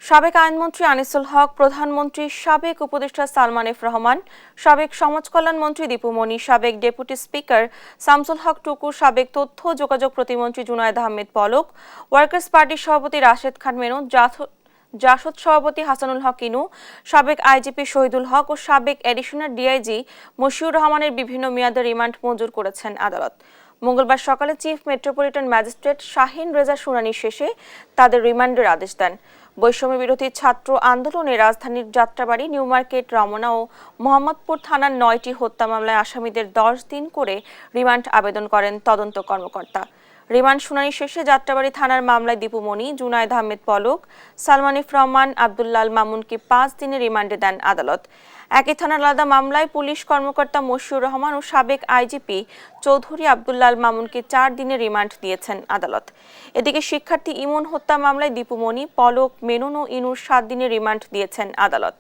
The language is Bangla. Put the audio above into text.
সাবেক আইনমন্ত্রী আনিসুল হক, প্রধানমন্ত্রী সাবেক উপদেষ্টা সালমান এফ রহমান, সাবেক সমাজ কল্যাণ মন্ত্রী দীপু মনি, সাবেক ডেপুটি স্পিকার শামসুল হক টুকু, সাবেক তথ্য ও যোগাযোগ প্রতিমন্ত্রী জুনায়েদ আহমেদ পলক, ওয়ার্কার্স পার্টির সভাপতি রাশেদ খান মেনন, জাসদ সভাপতি হাসানুল হক ইনু, সাবেক আইজিপি শহীদুল হক ও সাবেক অ্যাডিশনাল ডিআইজি মশিউর রহমানের বিভিন্ন মেয়াদের রিমান্ড মঞ্জুর করেছেন আদালত। মঙ্গলবার সকালে chief metropolitan magistrate Shahin Reza শুনানি শেষে তাদের রিমান্ডের আদেশ দেন। বৈষম্য বিরোধী ছাত্র আন্দোলনে রাজধানীর যাত্রাবাড়ি, নিউ মার্কেট, রমনা ও মোহাম্মদপুর থানার 9টি হত্যা মামলায় আসামিদের 10 দিন করে রিমান্ড আবেদন করেন তদন্ত কর্মকর্তা। রিমান্ড শুনানি শেষে যাত্রাবাড়ি থানার মামলায় দীপু মনি, জুনায়েদ আহমেদ পলক, সালমান এফ রহমান, আব্দুল্লাল মামুনকে 5 দিনের রিমান্ডে দেন আদালত। একই থানার আলাদা মামলায় পুলিশ কর্মকর্তা মশিউর রহমান ও সাবেক আইজিপি চৌধুরী আব্দুল্লাল মামুনকে 4 দিনের রিমান্ড দিয়েছেন আদালত। এদিকে শিক্ষার্থী ইমন হত্যা মামলায় দীপু মনি, পলক, মেনন ও ইনুর 7 দিনের রিমান্ড দিয়েছেন আদালত।